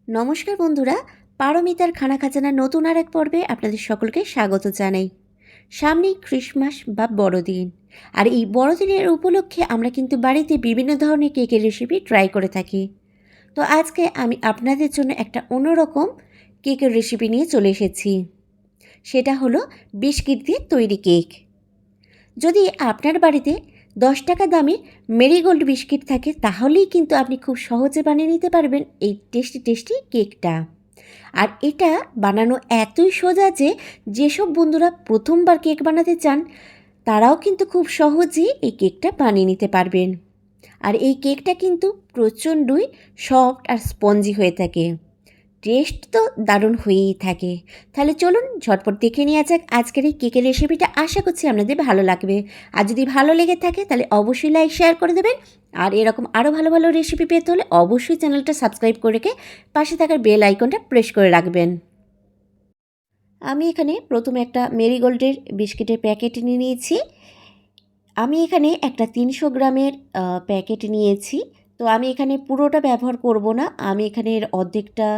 নমস্কার বন্ধুরা, পারমিতার খানা খাজানার নতুন আর এক পর্বে আপনাদের সকলকে স্বাগত জানাই। সামনেই ক্রিসমাস বা বড়দিন, আর এই বড়দিনের উপলক্ষে আমরা কিন্তু বাড়িতে বিভিন্ন ধরনের কেকের রেসিপি ট্রাই করে থাকি। তো আজকে আমি আপনাদের জন্য একটা অন্যরকম কেকের রেসিপি নিয়ে চলে এসেছি। সেটা হলো বিস্কিট দিয়ে তৈরি কেক। যদি আপনার বাড়িতে 10 টাকা দামের মেরিগোল্ড বিস্কিট থাকে, তাহলেই কিন্তু আপনি খুব সহজে বানিয়ে নিতে পারবেন এই টেস্টি টেস্টি কেকটা। আর এটা বানানো এতই সোজা যে যেসব বন্ধুরা প্রথমবার কেক বানাতে চান, তারাও কিন্তু খুব সহজেই এই কেকটা বানিয়ে নিতে পারবেন। আর এই কেকটা কিন্তু প্রচণ্ডই সফট আর স্পঞ্জি হয়ে থাকে, টেস্ট তো দারুণ হয়েই থাকে। তাহলে চলুন ঝটপট দেখে নেওয়া যাক আজকের এই কেকের রেসিপিটা। আশা করছি আপনাদের ভালো লাগবে। আর যদি ভালো লেগে থাকে তাহলে অবশ্যই লাইক শেয়ার করে দেবেন। আর এরকম আরও ভালো ভালো রেসিপি পেতে হলে অবশ্যই চ্যানেলটা সাবস্ক্রাইব করে রেখে পাশে থাকার বেল আইকনটা প্রেস করে রাখবেন। আমি এখানে প্রথমে একটা মেরিগোল্ডের বিস্কিটের প্যাকেট নিয়ে নিয়েছি। আমি এখানে একটা 300 গ্রামের প্যাকেট নিয়েছি। তো আমি এখানে পুরোটা ব্যবহার করব না, আমি এখানে এর অর্ধেকটা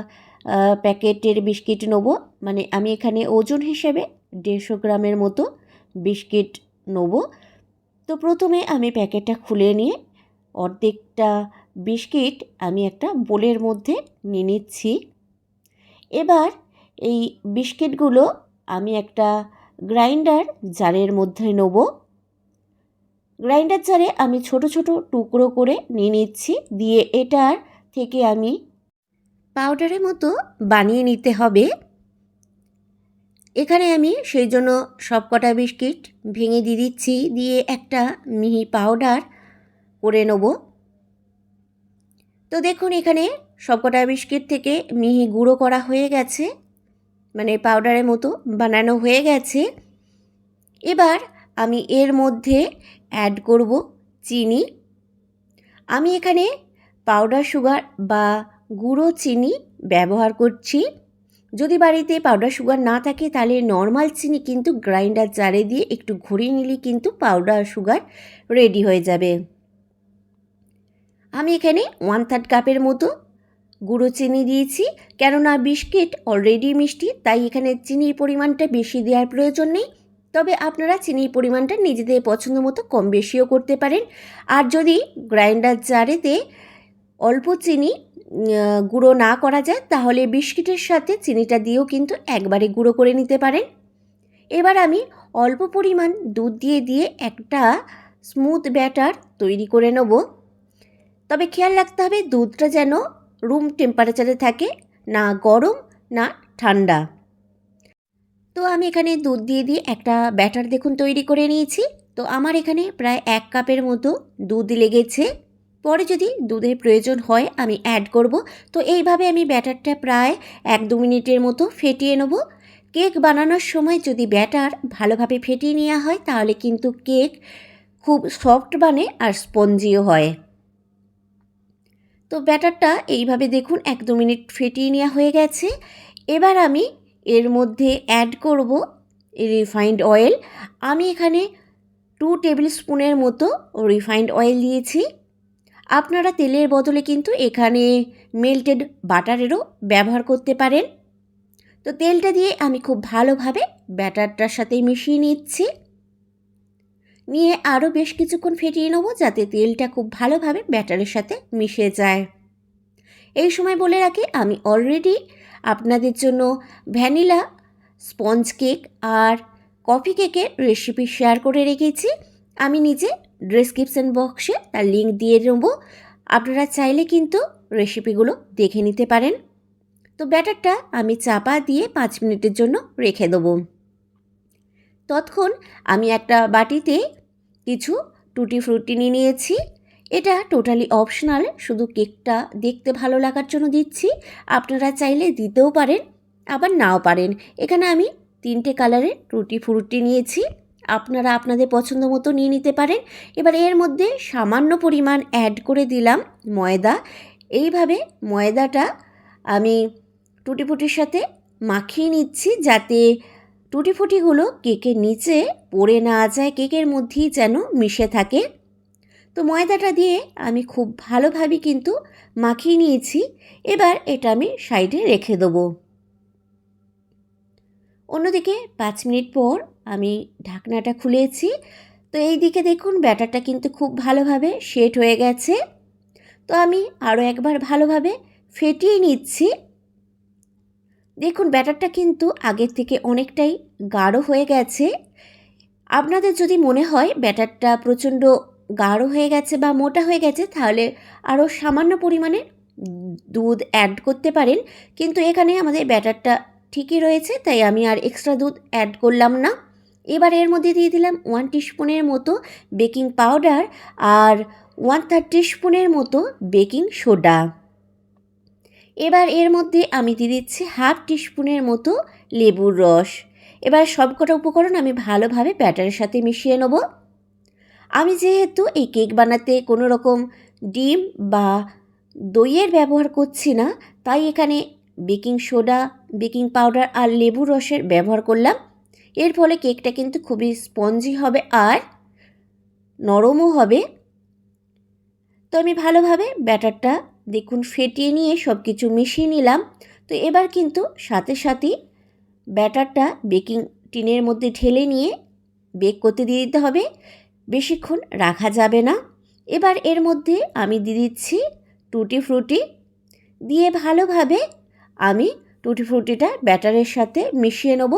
প্যাকেটের বিস্কিট নেব। মানে আমি এখানে ওজন হিসেবে 150 গ্রামের মতো বিস্কিট নেব। তো প্রথমে আমি প্যাকেটটা খুলে নিয়ে অর্ধেকটা বিস্কিট আমি একটা বোলের মধ্যে নিয়ে নিচ্ছি। এবার এই বিস্কিটগুলো আমি একটা গ্রাইন্ডার জারের মধ্যে নেব। গ্রাইন্ডার জারে আমি ছোট ছোট টুকরো করে নিয়ে নিচ্ছি, দিয়ে এটার থেকে আমি পাউডারের মতো বানিয়ে নিতে হবে। এখানে আমি সেই জন্য সবকটা বিস্কিট ভেঙে দিয়ে দিচ্ছি, দিয়ে একটা মিহি পাউডার করে নেব। তো দেখুন এখানে সবকটা বিস্কিট থেকে মিহি গুঁড়ো করা হয়ে গেছে, মানে পাউডারের মতো বানানো হয়ে গেছে। এবার আমি এর মধ্যে অ্যাড করব চিনি। আমি এখানে পাউডার সুগার বা গুঁড়ো চিনি ব্যবহার করছি। যদি বাড়িতে পাউডার সুগার না থাকে তাহলে নর্মাল চিনি কিন্তু গ্রাইন্ডার জারে দিয়ে একটু ঘুরিয়ে নিলে কিন্তু পাউডার সুগার রেডি হয়ে যাবে। আমি এখানে 1/3 কাপের মতো গুঁড়ো চিনি দিয়েছি, কেননা বিস্কিট অলরেডি মিষ্টি, তাই এখানে চিনির পরিমাণটা বেশি দেওয়ার প্রয়োজন নেই। তবে আপনারা চিনির পরিমাণটা নিজেদের পছন্দ মতো কম বেশিও করতে পারেন। আর যদি গ্রাইন্ডার জারেতে অল্প চিনি গুঁড়ো না করা যায়, তাহলে বিস্কিটের সাথে চিনিটা দিয়েও কিন্তু একবারে গুঁড়ো করে নিতে পারেন। এবার আমি অল্প পরিমাণ দুধ দিয়ে একটা স্মুথ ব্যাটার তৈরি করে নেব। তবে খেয়াল রাখতে হবে দুধটা যেন রুম টেম্পারেচারে থাকে, না গরম না ঠান্ডা। তো আমি এখানে দুধ দিয়ে একটা ব্যাটার দেখুন তৈরি করে নিয়েছি। তো আমার এখানে প্রায় 1 কাপের মতো দুধ লেগেছে। পরে যদি দুধের প্রয়োজন হয় আমি অ্যাড করব। তো এইভাবে আমি ব্যাটারটা প্রায় 1-2 মিনিটের মতো ফেটিয়ে নেব। কেক বানানোর সময় যদি ব্যাটার ভালোভাবে ফেটিয়ে নেওয়া হয় তাহলে কিন্তু কেক খুব সফট বানে আর স্পঞ্জিও হয়। তো ব্যাটারটা এইভাবে দেখুন 1-2 মিনিট ফেটিয়ে নেওয়া হয়ে গেছে। এবার আমি এর মধ্যে অ্যাড করব রিফাইন্ড অয়েল। আমি এখানে 2 টেবিল স্পুনের মতো রিফাইন্ড অয়েল দিয়েছি। আপনারা তেলের বদলে কিন্তু এখানে মেল্টেড বাটারেরও ব্যবহার করতে পারেন। তো তেলটা দিয়ে আমি খুব ভালোভাবে ব্যাটারটার সাথে মিশিয়ে নিচ্ছি, নিয়ে আরও বেশ কিছুক্ষণ ফেটিয়ে নেব যাতে তেলটা খুব ভালোভাবে ব্যাটারের সাথে মিশে যায়। এই সময় বলে রাখি আমি অলরেডি আপনাদের জন্য ভ্যানিলা স্পঞ্জ কেক আর কফি কেকের রেসিপি শেয়ার করে রেখেছি। আমি নিজে ডেসক্রিপশন বক্সে তার লিঙ্ক দিয়ে নেব, আপনারা চাইলে কিন্তু রেসিপিগুলো দেখে নিতে পারেন। তো ব্যাটারটা আমি চাপা দিয়ে 5 মিনিটের জন্য রেখে দেবো। ততক্ষণ আমি একটা বাটিতে কিছু টুটি ফ্রুটি নিয়ে নিয়েছি। এটা টোটালি অপশনাল, শুধু কেকটা দেখতে ভালো লাগার জন্য দিচ্ছি। আপনারা চাইলে দিতেও পারেন আবার নাও পারেন। এখানে আমি 3টে কালারের টুটি ফ্রুটি নিয়েছি, আপনারা আপনাদের পছন্দ মতো নিয়ে নিতে পারেন। এবার এর মধ্যে সামান্য পরিমাণ অ্যাড করে দিলাম ময়দা। এইভাবে ময়দাটা আমি টুটি ফ্রুটির সাথে মাখিয়ে নিচ্ছি যাতে টুটি ফুটিগুলো কেকের নিচে পড়ে না যায়, কেকের মধ্যেই যেন মিশে থাকে। তো ময়দাটা দিয়ে আমি খুব ভালোভাবে কিন্তু মাখিয়ে নিয়েছি। এবার এটা আমি সাইডে রেখে দেবো। অন্যদিকে 5 মিনিট পর আমি ঢাকনাটা খুলেছি। তো এই দিকে দেখুন ব্যাটারটা কিন্তু খুব ভালোভাবে সেট হয়ে গেছে। তো আমি আরও একবার ভালোভাবে ফেটিয়ে নিচ্ছি। দেখুন ব্যাটারটা কিন্তু আগের থেকে অনেকটাই গাঢ় হয়ে গেছে। আপনাদের যদি মনে হয় ব্যাটারটা প্রচণ্ড গাঢ় হয়ে গেছে বা মোটা হয়ে গেছে, তাহলে আরও সামান্য পরিমাণে দুধ অ্যাড করতে পারেন, কিন্তু এখানে আমাদের ব্যাটারটা ঠিকই রয়েছে, তাই আমি আর এক্সট্রা দুধ অ্যাড করলাম না। এবার এর মধ্যে দিয়ে দিলাম 1 টিস্পুনের মতো বেকিং পাউডার আর 1/3 টিস্পুনের মতো বেকিং সোডা। এবার এর মধ্যে আমি দিয়ে দিচ্ছি 1/2 টিস্পুনের মতো লেবুর রস। এবার সবকটা উপকরণ আমি ভালোভাবে ব্যাটারের সাথে মিশিয়ে নেব। আমি যেহেতু এই কেক বানাতে কোনো রকম ডিম বা দইয়ের ব্যবহার করছি না, তাই এখানে বেকিং সোডা, বেকিং পাউডার আর লেবুর রসের ব্যবহার করলাম। এর ফলে কেকটা কিন্তু খুবই স্পঞ্জি হবে আর নরমও হবে। তো আমি ভালোভাবে ব্যাটারটা দেখুন ফেটিয়ে নিয়ে সব কিছু মিশিয়ে নিলাম। তো এবার কিন্তু সাথে সাথেই ব্যাটারটা বেকিং টিনের মধ্যে ঢেলে নিয়ে বেক করতে দিয়ে দিতে হবে, বেশিক্ষণ রাখা যাবে না। এবার এর মধ্যে আমি দিয়ে দিচ্ছি টুটি ফ্রুটি, দিয়ে ভালোভাবে আমি টুটি ফ্রুটিটা ব্যাটারের সাথে মিশিয়ে নেব।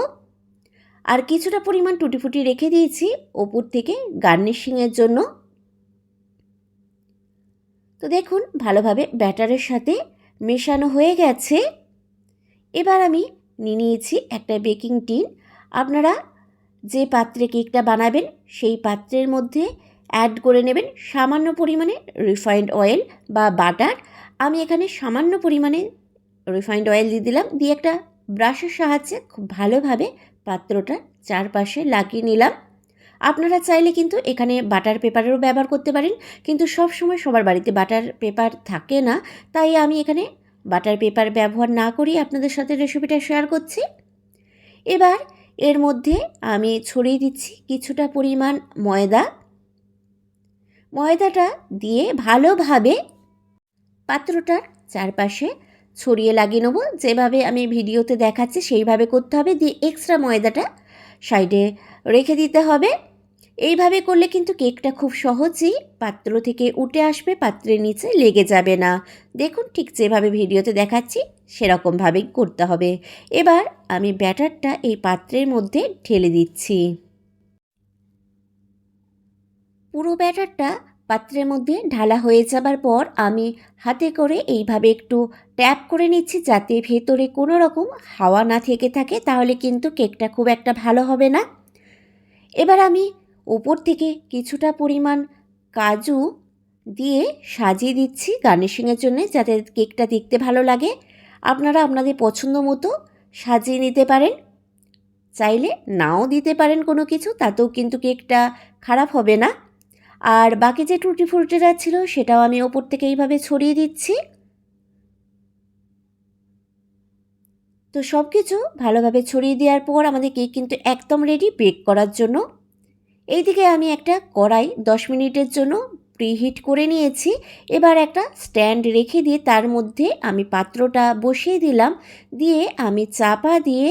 আর কিছুটা পরিমাণ টুটি ফ্রুটি রেখে দিয়েছি ওপর থেকে গার্নিশিংয়ের জন্য। তো দেখুন ভালোভাবে ব্যাটারের সাথে মেশানো হয়ে গেছে। এবার আমি নিয়ে নিয়েছি একটা বেকিং টিন। আপনারা যে পাত্রে কেকটা বানাবেন সেই পাত্রের মধ্যে অ্যাড করে নেবেন সামান্য পরিমাণে রিফাইন্ড অয়েল বা বাটার। আমি এখানে সামান্য পরিমাণে রিফাইন্ড অয়েল দিয়ে দিলাম, দিয়ে একটা ব্রাশের সাহায্যে খুব ভালোভাবে পাত্রটা চারপাশে লাগিয়ে নিলাম। আপনারা চাইলে কিন্তু এখানে বাটার পেপারেরও ব্যবহার করতে পারেন, কিন্তু সব সময় সবার বাড়িতে বাটার পেপার থাকে না, তাই আমি এখানে বাটার পেপার ব্যবহার না করেই আপনাদের সাথে রেসিপিটা শেয়ার করছি। এবার এর মধ্যে আমি ছড়িয়ে দিচ্ছি কিছুটা পরিমাণ ময়দা। ময়দাটা দিয়ে ভালোভাবে পাত্রটার চারপাশে ছড়িয়ে লাগিয়ে নেব। যেভাবে আমি ভিডিওতে দেখাচ্ছি সেইভাবে করতে হবে, দিয়ে এক্সট্রা ময়দাটা সাইডে রেখে দিতে হবে। এইভাবে করলে কিন্তু কেকটা খুব সহজেই পাত্র থেকে উঠে আসবে, পাত্রের নিচে লেগে যাবে না। দেখুন ঠিক যেভাবে ভিডিওতে দেখাচ্ছি সেরকমভাবেই করতে হবে। এবার আমি ব্যাটারটা এই পাত্রের মধ্যে ঢেলে দিচ্ছি। পুরো ব্যাটারটা পাত্রের মধ্যে ঢালা হয়ে যাবার পর আমি হাতে করে এইভাবে একটু ট্যাপ করে নিচ্ছি, যাতে ভেতরে কোনো রকম হাওয়া না থেকে থাকে, তাহলে কিন্তু কেকটা খুব একটা ভালো হবে না। এবার আমি উপর থেকে কিছুটা পরিমাণ কাজু দিয়ে সাজিয়ে দিচ্ছি গার্নিশিংয়ের জন্য, যাতে কেকটা দেখতে ভালো লাগে। আপনারা আপনাদের পছন্দ মতো সাজিয়ে নিতে পারেন, চাইলে নাও দিতে পারেন কোনো কিছু, তাতেও কিন্তু কেকটা খারাপ হবে না। আর বাকি যে টুটি ফ্রুটিটা ছিল সেটাও আমি ওপর থেকে এইভাবে ছড়িয়ে দিচ্ছি। তো সব কিছু ভালোভাবে ছড়িয়ে দেওয়ার পর আমাদের কেক কিন্তু একদম রেডি বেক করার জন্য। এইদিকে আমি একটা কড়াই 10 মিনিটের জন্য প্রিহিট করে নিয়েছি। এবার একটা স্ট্যান্ড রেখে দিয়ে তার মধ্যে আমি পাত্রটা বসিয়ে দিলাম, দিয়ে আমি চাপা দিয়ে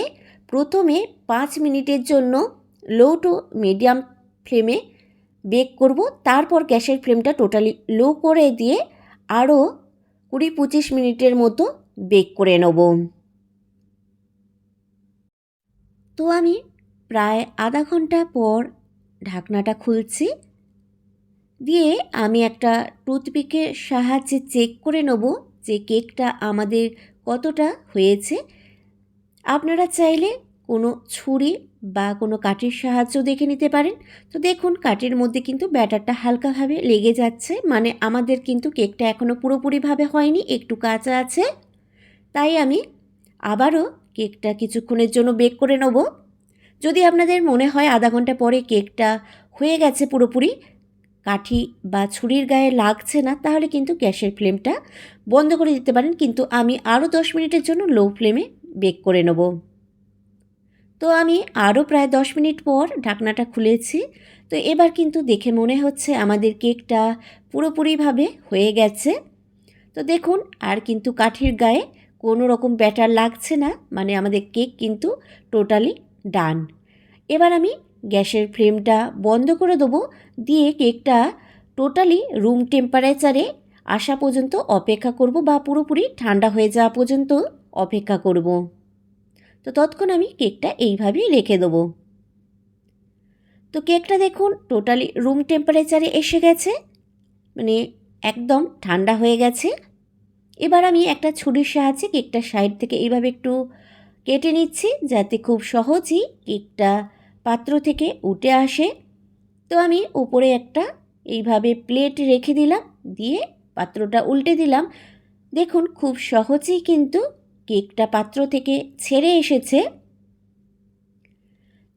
প্রথমে 5 মিনিটের জন্য লো টু মিডিয়াম ফ্লেমে বেক করব। তারপর গ্যাসের ফ্লেমটা টোটালি লো করে দিয়ে আরও 20-25 মিনিটের মতো বেক করে নেব। তো আমি প্রায় আধা ঘন্টা পর ঢাকনাটা খুলছি, দিয়ে আমি একটা টুথপিকের সাহায্যে চেক করে নেব যে কেকটা আমাদের কতটা হয়েছে। আপনারা চাইলে কোনো ছুরি বা কোনো কাঠির সাহায্য দেখে নিতে পারেন। তো দেখুন কাঠির মধ্যে কিন্তু ব্যাটারটা হালকাভাবে লেগে যাচ্ছে, মানে আমাদের কিন্তু কেকটা এখনও পুরোপুরিভাবে হয়নি, একটু কাঁচা আছে। তাই আমি আবারও কেকটা কিছুক্ষণের জন্য বেক করে নেব। যদি আপনাদের মনে হয় আধা ঘন্টা পরে কেকটা হয়ে গেছে পুরোপুরি, কাঠি বা ছুরির গায়ে লাগছে না, তাহলে কিন্তু গ্যাসের ফ্লেমটা বন্ধ করে দিতে পারেন, কিন্তু আমি আরও 10 মিনিটের জন্য লো ফ্লেমে বেক করে নেব। তো আমি আরও প্রায় 10 মিনিট পর ঢাকনাটা খুলেছি। তো এবার কিন্তু দেখে মনে হচ্ছে আমাদের কেকটা পুরোপুরিভাবে হয়ে গেছে। তো দেখুন আর কিন্তু কাঠির গায়ে কোনো রকম ব্যাটার লাগছে না, মানে আমাদের কেক কিন্তু টোটালি ডান। এবার আমি গ্যাসের ফ্লেমটা বন্ধ করে দেবো, দিয়ে কেকটা টোটালি রুম টেম্পারেচারে আসা পর্যন্ত অপেক্ষা করব, বা পুরোপুরি ঠান্ডা হয়ে যাওয়া পর্যন্ত অপেক্ষা করব। তো ততক্ষণ আমি কেকটা এইভাবেই রেখে দেবো। তো কেকটা দেখুন টোটালি রুম টেম্পারেচারে এসে গেছে, মানে একদম ঠান্ডা হয়ে গেছে। এবার আমি একটা ছুরির সাহায্যে কেকটা সাইড থেকে এইভাবে একটু কেটে নিচ্ছি, যাতে খুব সহজেই কেকটা পাত্র থেকে উঠে আসে। তো আমি উপরে একটা এইভাবে প্লেট রেখে দিলাম, দিয়ে পাত্রটা উল্টে দিলাম। দেখুন খুব সহজেই কিন্তু কেকটা পাত্র থেকে ছেড়ে এসেছে।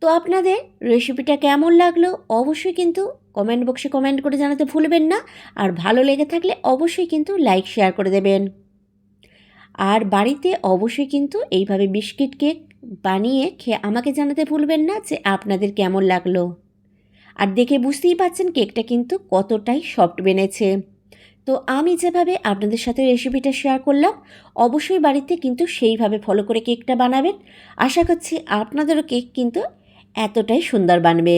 তো আপনাদের রেসিপিটা কেমন লাগলো অবশ্যই কিন্তু কমেন্ট বক্সে কমেন্ট করে জানাতে ভুলবেন না। আর ভালো লেগে থাকলে অবশ্যই কিন্তু লাইক শেয়ার করে দেবেন। আর বাড়িতে অবশ্যই কিন্তু এইভাবে বিস্কিট কেক বানিয়ে খেয়ে আমাকে জানাতে ভুলবেন না যে আপনাদের কেমন লাগলো। আর দেখে বুঝতেই পাচ্ছেন কেকটা কিন্তু কতটাই সফট বেনেছে। তো আমি যেভাবে আপনাদের সাথে রেসিপিটা শেয়ার করলাম, অবশ্যই বাড়িতে কিন্তু সেইভাবে ফলো করে কেকটা বানাবেন। আশা করছি আপনাদেরও কেক কিন্তু এতটাই সুন্দর বানবে।